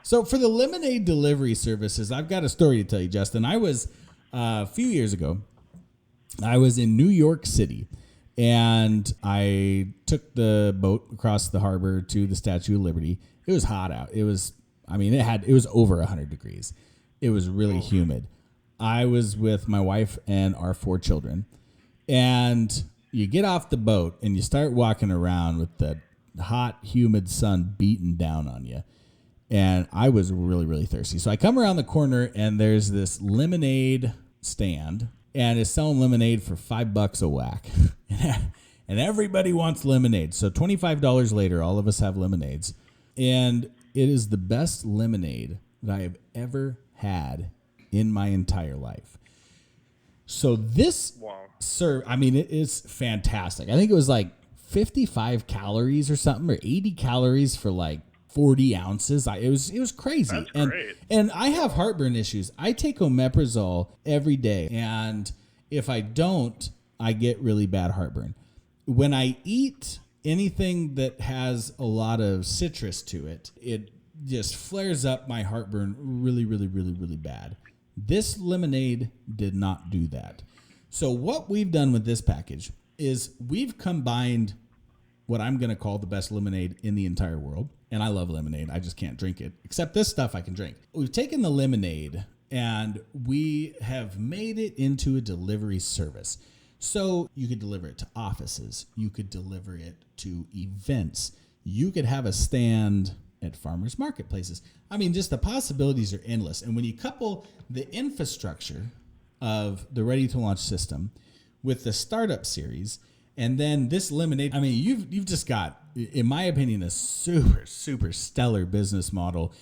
So for the lemonade delivery services, I've got a story to tell you, Justin. I was a few years ago, I was in New York City, and I took the boat across the harbor to the Statue of Liberty. It was hot out. It was over 100 degrees. It was really humid. I was with my wife and our 4 children, and you get off the boat and you start walking around with the hot, humid sun beating down on you. And I was really, really thirsty. So I come around the corner and there's this lemonade stand, and it's selling lemonade for $5 a whack. And everybody wants lemonade. So $25 later, all of us have lemonades. And it is the best lemonade that I have ever had in my entire life. So this it is fantastic. I think it was like 55 calories or something, or 80 calories for like 40 ounces. It was crazy. That's great. And I have heartburn issues. I take omeprazole every day, and if I don't, I get really bad heartburn. When I eat anything that has a lot of citrus to it, it just flares up my heartburn really, really, really, really bad. This lemonade did not do that. So what we've done with this package is we've combined what I'm going to call the best lemonade in the entire world. And I love lemonade. I just can't drink it. Except this stuff I can drink. We've taken the lemonade and we have made it into a delivery service. So you could deliver it to offices. You could deliver it to events. You could have a stand at farmers marketplaces. I mean, just the possibilities are endless. And when you couple the infrastructure of the Ready to Launch system with the startup series, and then this lemonade, I mean, you've just got, in my opinion, a super, super stellar business model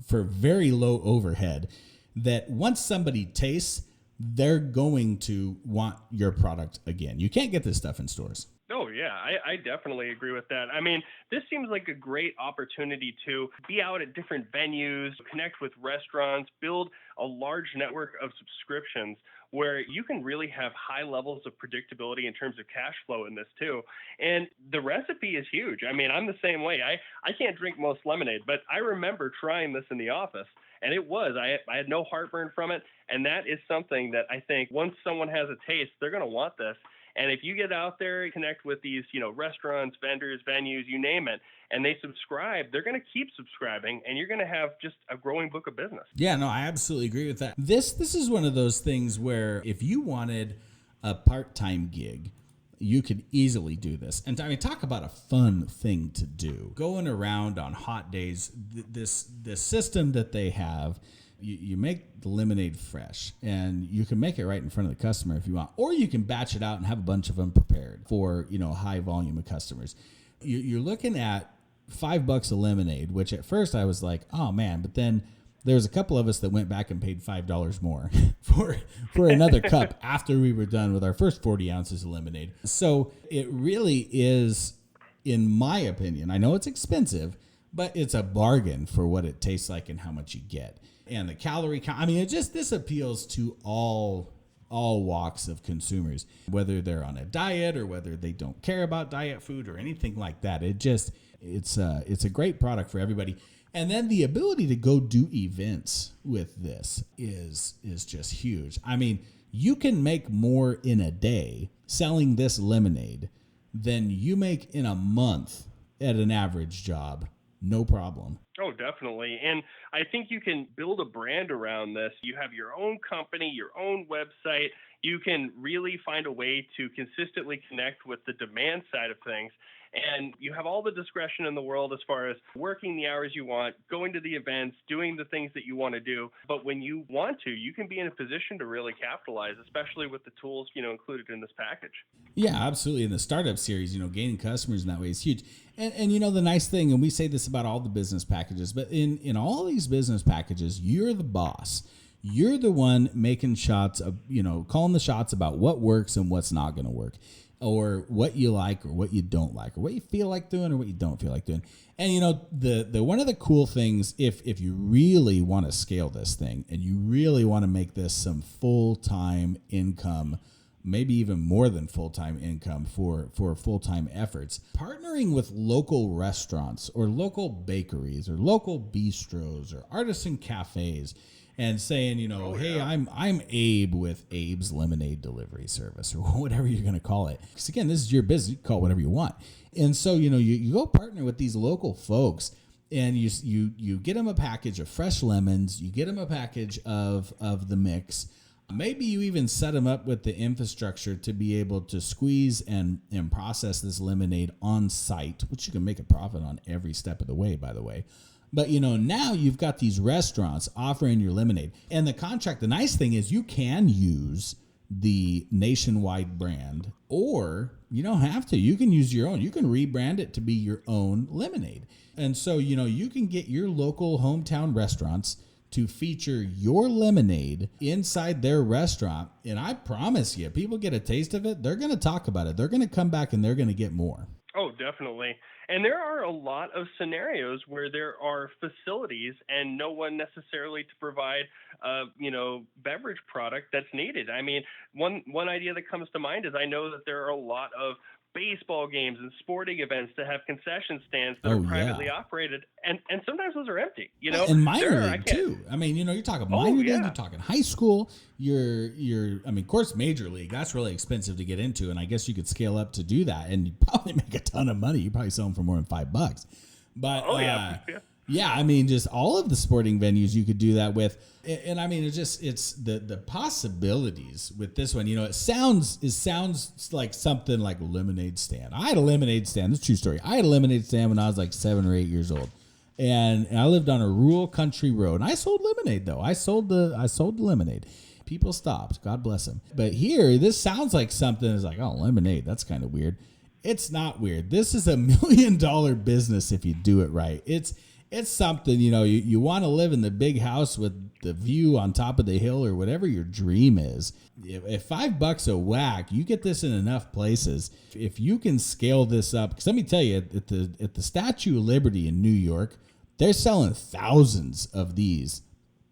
for very low overhead that once somebody tastes, they're going to want your product again. You can't get this stuff in stores. Oh, yeah, I definitely agree with that. I mean, this seems like a great opportunity to be out at different venues, connect with restaurants, build a large network of subscriptions where you can really have high levels of predictability in terms of cash flow in this too. And the recipe is huge. I mean, I'm the same way. I can't drink most lemonade, but I remember trying this in the office. And I had no heartburn from it. And that is something that I think once someone has a taste, they're going to want this. And if you get out there, connect with these, restaurants, vendors, venues, you name it, and they subscribe, they're going to keep subscribing, and you're going to have just a growing book of business. Yeah, no, I absolutely agree with that. This is one of those things where if you wanted a part-time gig, you could easily do this. And I mean, talk about a fun thing to do. Going around on hot days, this system that they have, you make the lemonade fresh, and you can make it right in front of the customer if you want, or you can batch it out and have a bunch of them prepared for, high volume of customers. You're looking at $5 a lemonade, which at first I was like, oh man, but then there's a couple of us that went back and paid $5 more for another cup after we were done with our first 40 ounces of lemonade. So it really is, in my opinion, I know it's expensive, but it's a bargain for what it tastes like and how much you get. And the calorie count, I mean, this appeals to all walks of consumers, whether they're on a diet or whether they don't care about diet food or anything like that. It's a great product for everybody. And then the ability to go do events with this is just huge. I mean, you can make more in a day selling this lemonade than you make in a month at an average job. No problem. Oh, definitely. And I think you can build a brand around this. You have your own company, your own website. You can really find a way to consistently connect with the demand side of things. And you have all the discretion in the world as far as working the hours you want, going to the events, doing the things that you want to do. But when you want to, you can be in a position to really capitalize, especially with the tools, included in this package. Yeah, absolutely. In the startup series, gaining customers in that way is huge. And the nice thing, and we say this about all the business packages, but in all these business packages, you're the boss. You're the one making shots of, calling the shots about what works and what's not going to work, or what you like or what you don't like, or what you feel like doing or what you don't feel like doing. And the one of the cool things, if you really want to scale this thing and you really want to make this some full-time income maybe even more than full-time income for full-time efforts. Partnering with local restaurants or local bakeries or local bistros or artisan cafes and saying, hey, yeah. I'm Abe with Abe's Lemonade Delivery Service or whatever you're going to call it. Because again, this is your business. You can call it whatever you want. And so, you go partner with these local folks and you get them a package of fresh lemons. You get them a package of the mix. Maybe you even set them up with the infrastructure to be able to squeeze and process this lemonade on site, which you can make a profit on every step of the way, by the way. But, now you've got these restaurants offering your lemonade. And the contract, the nice thing is you can use the Nationwide brand, or you don't have to. You can use your own. You can rebrand it to be your own lemonade. And so, you can get your local hometown restaurants to feature your lemonade inside their restaurant. And I promise you, people get a taste of it, they're going to talk about it. They're going to come back and they're going to get more. Oh, definitely. And there are a lot of scenarios where there are facilities and no one necessarily to provide beverage product that's needed. I mean, one idea that comes to mind is I know that there are a lot of baseball games and sporting events that have concession stands that are Oh, yeah. privately operated, and sometimes those are empty. And minor I league can't. too. I mean, you're talking Oh minor league, you're yeah. talking high school, I mean, of course, major league, that's really expensive to get into. And I guess you could scale up to do that and you probably make a ton of money. You probably sell them for more than $5. But, Oh yeah. yeah, I mean, just all of the sporting venues you could do that with. And I mean, it's the possibilities with this one. It sounds like something like a lemonade stand. I had a lemonade stand. This is a true story. I had a lemonade stand when I was like 7 or 8 years old. And I lived on a rural country road. And I sold lemonade though. I sold the lemonade. People stopped. God bless them. But here, this sounds like something is like, oh, lemonade. That's kind of weird. It's not weird. This is $1 million business if you do it right. It's something, you want to live in the big house with the view on top of the hill or whatever your dream is. If $5 a whack, you get this in enough places. If you can scale this up, because let me tell you, at the Statue of Liberty in New York, they're selling thousands of these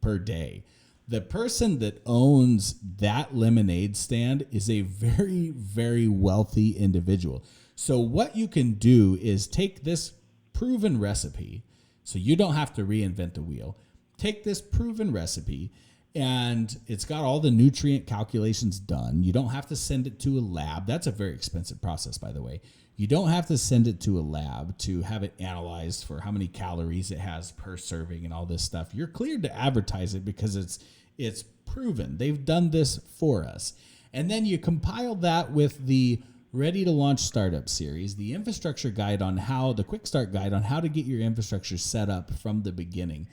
per day. The person that owns that lemonade stand is a very, very wealthy individual. So what you can do is take this proven recipe, so you don't have to reinvent the wheel. Take this proven recipe, and it's got all the nutrient calculations done. You don't have to send it to a lab. That's a very expensive process, by the way. You don't have to send it to a lab to have it analyzed for how many calories it has per serving and all this stuff. You're cleared to advertise it because it's proven. They've done this for us. And then you compile that with the Ready to Launch Startup series, the infrastructure guide the quick start guide on how to get your infrastructure set up from the beginning.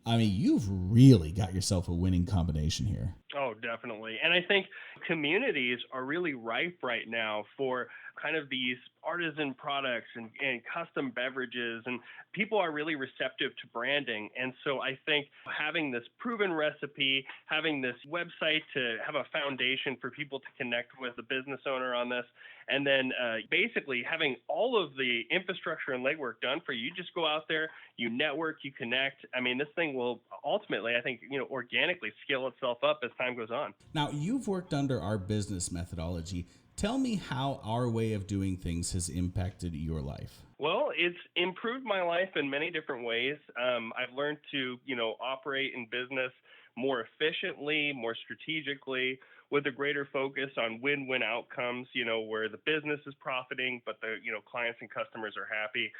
I mean, you've really got yourself a winning combination here. Oh, definitely. And I think communities are really ripe right now for kind of these artisan products and custom beverages, and people are really receptive to branding. And so I think having this proven recipe, having this website to have a foundation for people to connect with the business owner on this, and then basically having all of the infrastructure and legwork done for you. You just go out there, you network, you connect. I mean, this thing will ultimately, I think, organically scale itself up as time goes on. Now, you've worked under our business methodology. Tell me how our way of doing things has impacted your life. Well, it's improved my life in many different ways. I've learned to, operate in business more efficiently, more strategically, with a greater focus on win-win outcomes, where the business is profiting, but the, clients and customers are happy.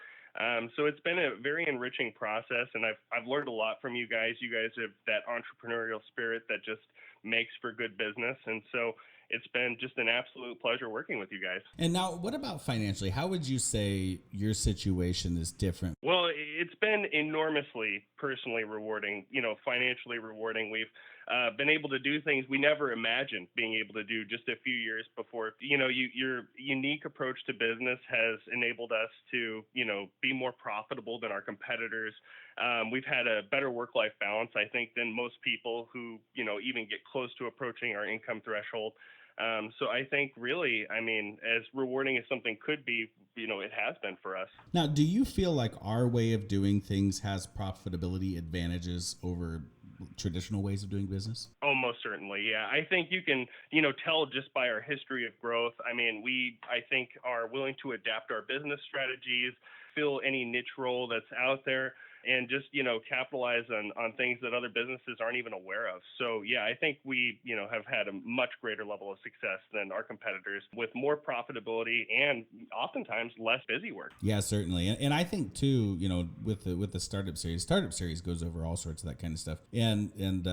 So it's been a very enriching process, and I've learned a lot from you guys. You guys have that entrepreneurial spirit that just makes for good business, and so it's been just an absolute pleasure working with you guys. And now, what about financially? How would you say your situation is different? Well, it's been enormously personally rewarding, financially rewarding. We've been able to do things we never imagined being able to do just a few years before. Your unique approach to business has enabled us to, be more profitable than our competitors. We've had a better work-life balance, I think, than most people who, even get close to approaching our income threshold. So I think really, as rewarding as something could be, it has been for us. Now, do you feel like our way of doing things has profitability advantages over traditional ways of doing business? Oh, most certainly. Yeah. I think you can, tell just by our history of growth. I mean, I think, are willing to adapt our business strategies, fill any niche role that's out there, and just, capitalize on things that other businesses aren't even aware of. So, yeah, I think we, have had a much greater level of success than our competitors with more profitability and oftentimes less busy work. Yeah, certainly, and I think too, with the startup series goes over all sorts of that kind of stuff, and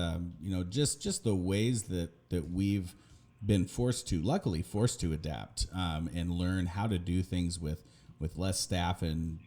just the ways that we've been luckily forced to adapt, and learn how to do things with less staff and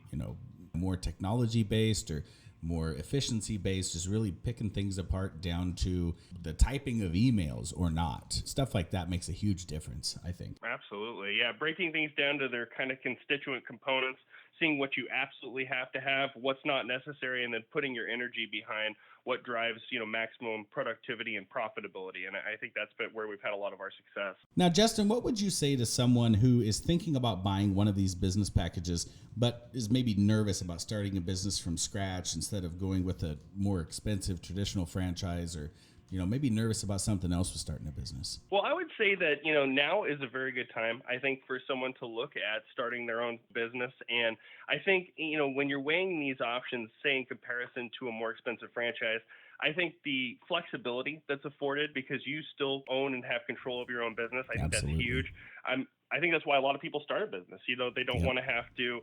more technology based or more efficiency based, just really picking things apart down to the typing of emails or not. Stuff like that makes a huge difference, I think. Absolutely. Yeah. Breaking things down to their kind of constituent components, seeing what you absolutely have to have, what's not necessary, and then putting your energy behind what drives, maximum productivity and profitability. And I think that's been where we've had a lot of our success. Now, Justin, what would you say to someone who is thinking about buying one of these business packages, but is maybe nervous about starting a business from scratch instead of going with a more expensive traditional franchise, or maybe nervous about something else with starting a business? Well, I would say that, now is a very good time, I think, for someone to look at starting their own business. And I think, when you're weighing these options, say in comparison to a more expensive franchise, I think the flexibility that's afforded because you still own and have control of your own business, I think Absolutely. that's huge. I think that's why a lot of people start a business. They don't Yep. want to have to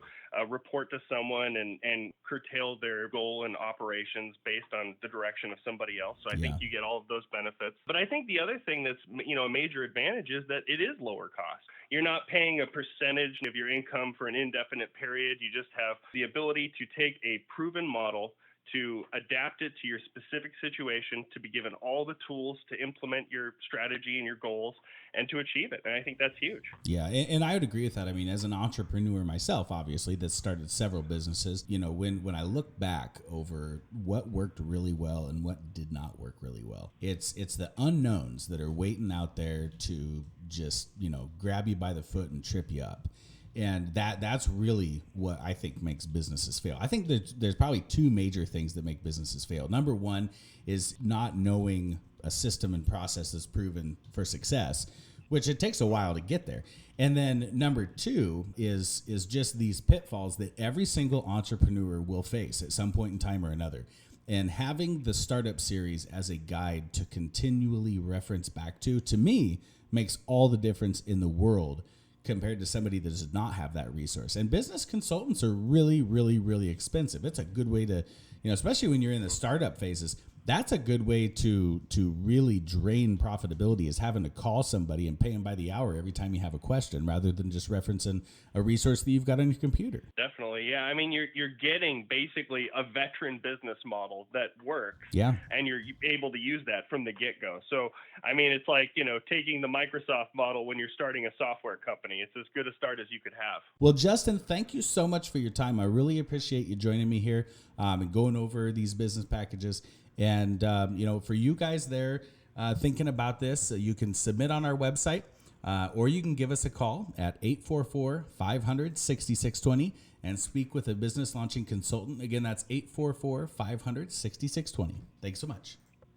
report to someone and curtail their goal and operations based on the direction of somebody else. So I Yeah. think you get all of those benefits. But I think the other thing that's, a major advantage is that it is lower cost. You're not paying a percentage of your income for an indefinite period. You just have the ability to take a proven model, to adapt it to your specific situation, to be given all the tools to implement your strategy and your goals and to achieve it. And I think that's huge. Yeah, and I would agree with that. I mean, as an entrepreneur myself, obviously, that started several businesses, when I look back over what worked really well and what did not work really well, it's the unknowns that are waiting out there to just, grab you by the foot and trip you up. And that's really what I think makes businesses fail. I think there's probably two major things that make businesses fail. Number one is not knowing a system and process that's proven for success, which it takes a while to get there. And then number two is just these pitfalls that every single entrepreneur will face at some point in time or another. And having the startup series as a guide to continually reference back to me, makes all the difference in the world compared to somebody that does not have that resource. And business consultants are really, really, really expensive. It's a good way to, especially when you're in the startup phases, that's a good way to really drain profitability, is having to call somebody and pay them by the hour every time you have a question, rather than just referencing a resource that you've got on your computer. Definitely. Yeah. I mean, you're getting basically a veteran business model that works. Yeah. And you're able to use that from the get-go. So, I mean, it's like, taking the Microsoft model when you're starting a software company. It's as good a start as you could have. Well, Justin, thank you so much for your time. I really appreciate you joining me here, and going over these business packages. And, for you guys there thinking about this, you can submit on our website, or you can give us a call at 844-500-6620 and speak with a business launching consultant. Again, that's 844-500-6620. Thanks so much.